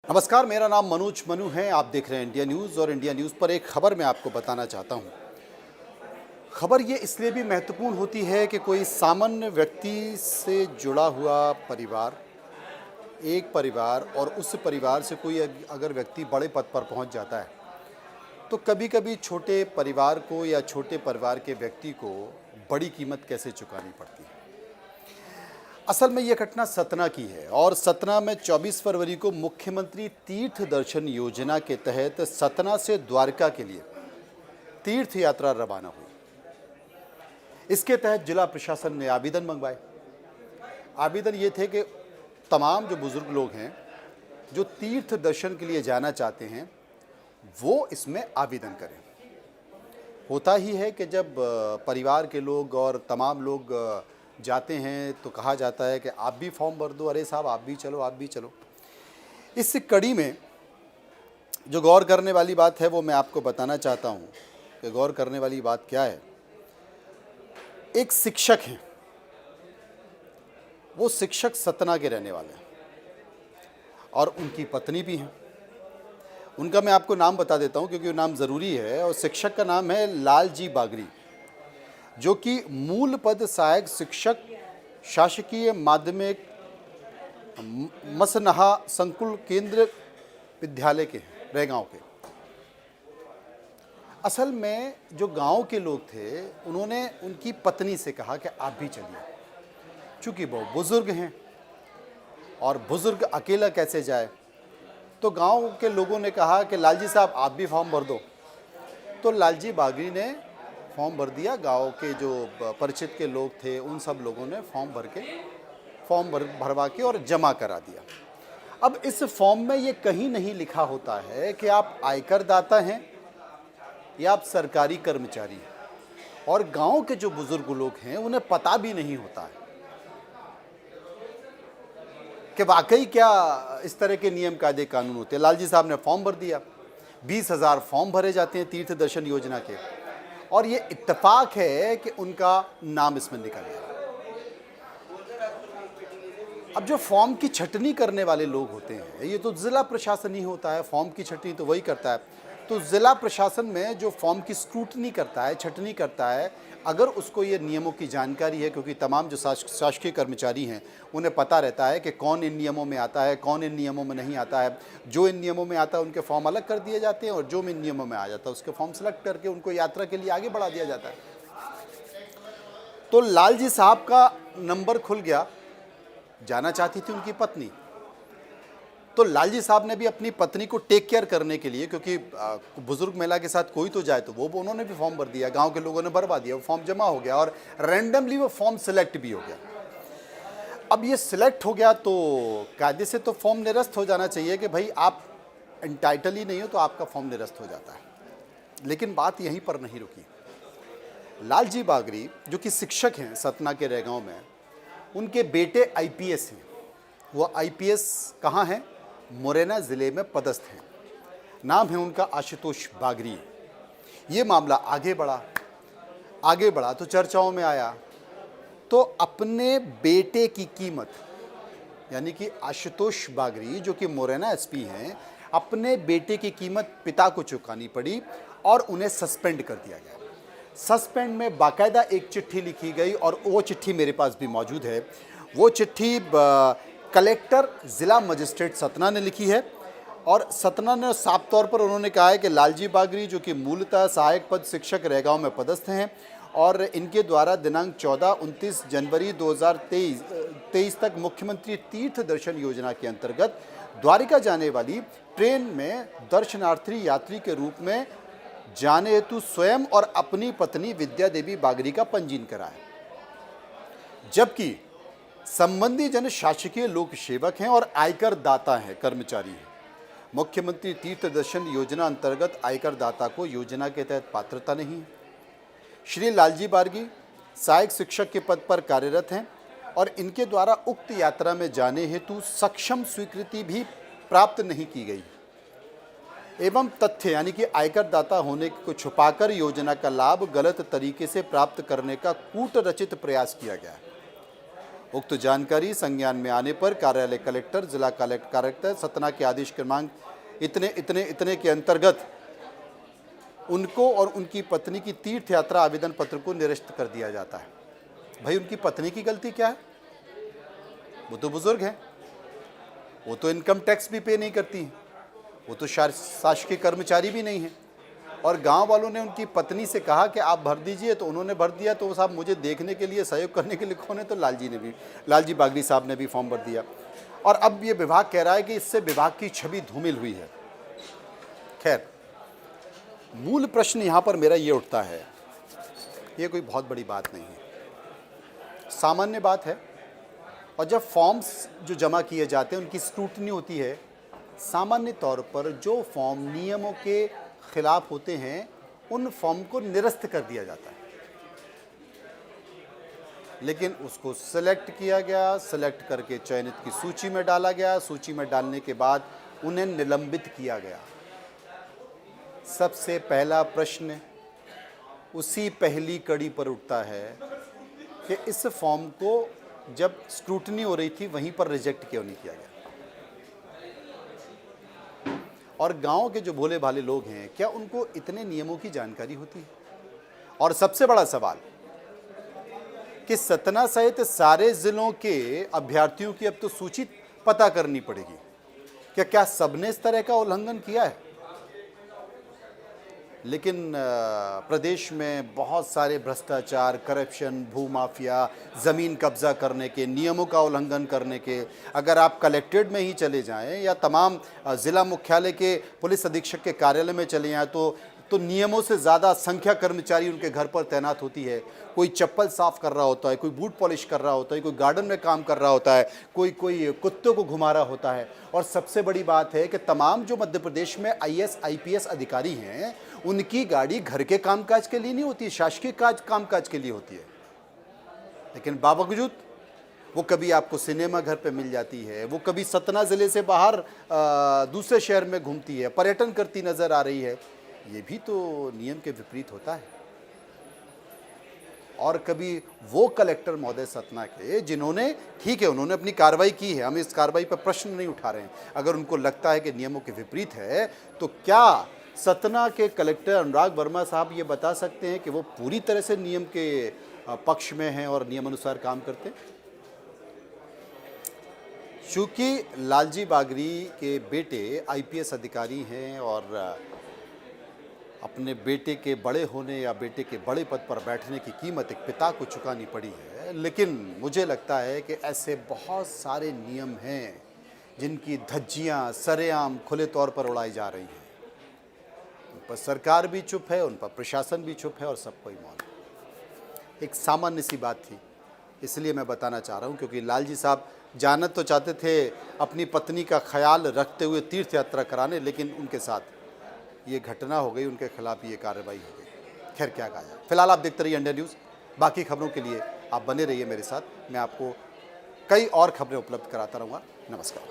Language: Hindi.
नमस्कार, मेरा नाम मनोज मनु है। आप देख रहे हैं इंडिया न्यूज़ और इंडिया न्यूज़ पर एक खबर मैं आपको बताना चाहता हूं। खबर ये इसलिए भी महत्वपूर्ण होती है कि कोई सामान्य व्यक्ति से जुड़ा हुआ परिवार, एक परिवार और उस परिवार से कोई अगर व्यक्ति बड़े पद पर पहुंच जाता है तो कभी-कभी छोटे परिवार को या छोटे परिवार के व्यक्ति को बड़ी कीमत कैसे चुकानी पड़ती है। असल में ये घटना सतना की है और सतना में 24 फरवरी को मुख्यमंत्री तीर्थ दर्शन योजना के तहत सतना से द्वारका के लिए तीर्थ यात्रा रवाना हुई। इसके तहत जिला प्रशासन ने आवेदन मंगवाए। आवेदन ये थे कि तमाम जो बुजुर्ग लोग हैं जो तीर्थ दर्शन के लिए जाना चाहते हैं वो इसमें आवेदन करें। होता ही है कि जब परिवार के लोग और तमाम लोग जाते हैं तो कहा जाता है कि आप भी फॉर्म भर दो, अरे साहब आप भी चलो, आप भी चलो। इस कड़ी में जो गौर करने वाली बात है वो मैं आपको बताना चाहता हूँ कि गौर करने वाली बात क्या है। एक शिक्षक हैं, वो शिक्षक सतना के रहने वाले हैं और उनकी पत्नी भी हैं। उनका मैं आपको नाम बता देता हूँ क्योंकि वो नाम ज़रूरी है। और शिक्षक का नाम है लालजी बागरी, जो कि मूल पद सहायक शिक्षक शासकीय माध्यमिक मसनहा संकुल केंद्र विद्यालय के हैं, रैगांव के। असल में जो गांव के लोग थे उन्होंने उनकी पत्नी से कहा कि आप भी चलिए, चूँकि वो बुज़ुर्ग हैं और बुज़ुर्ग अकेला कैसे जाए। तो गांव के लोगों ने कहा कि लालजी साहब आप भी फॉर्म भर दो। तो लालजी बागरी ने फॉर्म भर दिया। गांव के जो परिचित के लोग थे उन सब लोगों ने फॉर्म भरवा के और जमा करा दिया। अब इस फॉर्म में ये कहीं नहीं लिखा होता है कि आप आयकर दाता हैं या आप सरकारी कर्मचारी हैं। और गांव के जो बुजुर्ग लोग हैं उन्हें पता भी नहीं होता है कि वाकई क्या इस तरह के नियम कायदे कानून होते हैं। लालजी साहब ने फॉर्म भर दिया। 20,000 फॉर्म भरे जाते हैं तीर्थ दर्शन योजना के और ये इत्तेफाक है कि उनका नाम इसमें निकल गया। अब जो फॉर्म की छटनी करने वाले लोग होते हैं, ये तो जिला प्रशासन ही होता है, फॉर्म की छटनी तो वही करता है। तो जिला प्रशासन में जो फॉर्म की स्क्रूटनी करता है, छटनी करता है, अगर उसको ये नियमों की जानकारी है, क्योंकि तमाम जो शासकीय कर्मचारी हैं उन्हें पता रहता है कि कौन इन नियमों में आता है, कौन इन नियमों में नहीं आता है। जो इन नियमों में आता है उनके फॉर्म अलग कर दिए जाते हैं और जो इन नियमों में आ जाता है उसके फॉर्म सेलेक्ट करके उनको यात्रा के लिए आगे बढ़ा दिया जाता है। तो लालजी साहब का नंबर खुल गया। जाना चाहती थी उनकी पत्नी, तो लालजी साहब ने भी अपनी पत्नी को टेक केयर करने के लिए, क्योंकि बुजुर्ग महिला के साथ कोई तो जाए, तो वो उन्होंने भी फॉर्म भर दिया। गांव के लोगों ने भरवा दिया, वो फॉर्म जमा हो गया और रैंडमली वो फॉर्म सिलेक्ट भी हो गया। अब ये सिलेक्ट हो गया तो कायदे से तो फॉर्म निरस्त हो जाना चाहिए कि भाई आप एंटाइटल ही नहीं हो तो आपका फॉर्म निरस्त हो जाता है। लेकिन बात यहीं पर नहीं रुकी। लालजी बागरी जो कि शिक्षक हैं सतना के रैगांव में, उनके बेटे आईपीएस हैं। वो आईपीएस कहाँ हैं? मुरैना ज़िले में पदस्थ हैं। नाम है उनका आशुतोष बागरी। ये मामला आगे बढ़ा तो चर्चाओं में आया। तो अपने बेटे की कीमत, यानी कि आशुतोष बागरी जो कि मुरैना एसपी हैं, अपने बेटे की कीमत पिता को चुकानी पड़ी और उन्हें सस्पेंड कर दिया गया। सस्पेंड में बाकायदा एक चिट्ठी लिखी गई और वो चिट्ठी मेरे पास भी मौजूद है। वो चिट्ठी कलेक्टर ज़िला मजिस्ट्रेट सतना ने लिखी है और सतना ने साफ तौर पर उन्होंने कहा है कि लालजी बागरी जो कि मूलतः सहायक पद शिक्षक रैगांव में पदस्थ हैं और इनके द्वारा दिनांक 14-29 जनवरी 2023 तक मुख्यमंत्री तीर्थ दर्शन योजना के अंतर्गत द्वारिका जाने वाली ट्रेन में दर्शनार्थी यात्री के रूप में जाने हेतु स्वयं और अपनी पत्नी विद्या देवी बागरी का पंजीयन कराया। जबकि संबंधी जन शासकीय लोक सेवक हैं और आयकर दाता हैं, कर्मचारी हैं। मुख्यमंत्री तीर्थ दर्शन योजना अंतर्गत आयकर दाता को योजना के तहत पात्रता नहीं है। श्री लालजी बागरी सहायक शिक्षक के पद पर कार्यरत हैं और इनके द्वारा उक्त यात्रा में जाने हेतु सक्षम स्वीकृति भी प्राप्त नहीं की गई एवं तथ्य, यानी कि आयकर दाता होने को छुपाकर योजना का लाभ गलत तरीके से प्राप्त करने का कूट रचित प्रयास किया गया है। उक्त जानकारी संज्ञान में आने पर कार्यालय कलेक्टर, जिला कलेक्टर सतना के आदेश क्रमांक इतने इतने इतने के अंतर्गत उनको और उनकी पत्नी की तीर्थ यात्रा आवेदन पत्र को निरस्त कर दिया जाता है। भाई, उनकी पत्नी की गलती क्या है? वो तो बुजुर्ग हैं, वो तो इनकम टैक्स भी पे नहीं करती हैं, वो तो शासकीय कर्मचारी भी नहीं है। और गांव वालों ने उनकी पत्नी से कहा कि आप भर दीजिए, तो उन्होंने भर दिया। तो साहब, मुझे देखने के लिए, सहयोग करने के लिए कौन है? तो लालजी बागड़ी साहब ने भी फॉर्म भर दिया। और अब ये विभाग कह रहा है कि इससे विभाग की छवि धूमिल हुई है। खैर, मूल प्रश्न यहाँ पर मेरा ये उठता है, ये कोई बहुत बड़ी बात नहीं है, सामान्य बात है। और जब फॉर्म्स जो जमा किए जाते हैं उनकी स्क्रूटनी होती है, सामान्य तौर पर जो फॉर्म नियमों के खिलाफ होते हैं उन फॉर्म को निरस्त कर दिया जाता है। लेकिन उसको सेलेक्ट किया गया, सेलेक्ट करके चयनित की सूची में डाला गया, सूची में डालने के बाद उन्हें निलंबित किया गया। सबसे पहला प्रश्न उसी पहली कड़ी पर उठता है कि इस फॉर्म को जब स्क्रूटनी हो रही थी वहीं पर रिजेक्ट क्यों नहीं किया गया? और गांव के जो भोले भाले लोग हैं, क्या उनको इतने नियमों की जानकारी होती है? और सबसे बड़ा सवाल कि सतना सहित सारे जिलों के अभ्यर्थियों की अब तो सूची पता करनी पड़ेगी। क्या सबने इस तरह का उल्लंघन किया है? लेकिन प्रदेश में बहुत सारे भ्रष्टाचार, करप्शन, भूमाफिया, ज़मीन कब्जा करने के, नियमों का उल्लंघन करने के, अगर आप कलेक्ट्रेट में ही चले जाएं या तमाम ज़िला मुख्यालय के पुलिस अधीक्षक के कार्यालय में चले जाएं तो नियमों से ज़्यादा संख्या कर्मचारी उनके घर पर तैनात होती है। कोई चप्पल साफ़ कर रहा होता है, कोई बूट पॉलिश कर रहा होता है, कोई गार्डन में काम कर रहा होता है, कोई कुत्तों को घुमा रहा होता है। और सबसे बड़ी बात है कि तमाम जो मध्य प्रदेश में IAS IPS अधिकारी हैं, उनकी गाड़ी घर के कामकाज के लिए नहीं होती है, शासकीय कामकाज के लिए होती है। लेकिन बावजूद वो कभी आपको सिनेमा घर पे मिल जाती है, वो कभी सतना ज़िले से बाहर दूसरे शहर में घूमती है, पर्यटन करती नज़र आ रही है। ये भी तो नियम के विपरीत होता है। और कभी वो कलेक्टर महोदय सतना के, जिन्होंने, ठीक है, उन्होंने अपनी कार्रवाई की है, हम इस कार्रवाई पर प्रश्न नहीं उठा रहे हैं, अगर उनको लगता है कि नियमों के विपरीत है, तो क्या सतना के कलेक्टर अनुराग वर्मा साहब ये बता सकते हैं कि वो पूरी तरह से नियम के पक्ष में हैं और नियमानुसार काम करते हैं? चूँकि लालजी बागड़ी के बेटे IPS अधिकारी हैं और अपने बेटे के बड़े होने या बेटे के बड़े पद पर बैठने की कीमत एक पिता को चुकानी पड़ी है, लेकिन मुझे लगता है कि ऐसे बहुत सारे नियम हैं जिनकी धज्जियां सरेआम खुले तौर पर उड़ाई जा रही हैं। उन पर सरकार भी चुप है, उन पर प्रशासन भी चुप है और सबको ही मौन। एक सामान्य सी बात थी, इसलिए मैं बताना चाह रहा हूँ, क्योंकि लालजी साहब जानत तो चाहते थे अपनी पत्नी का ख्याल रखते हुए तीर्थ यात्रा कराने, लेकिन उनके साथ ये घटना हो गई, उनके खिलाफ ये कार्रवाई हो गई। खैर, क्या कहा जाए। फिलहाल आप देखते रहिए इंडिया न्यूज़। बाकी खबरों के लिए आप बने रहिए मेरे साथ, मैं आपको कई और खबरें उपलब्ध कराता रहूँगा। नमस्कार।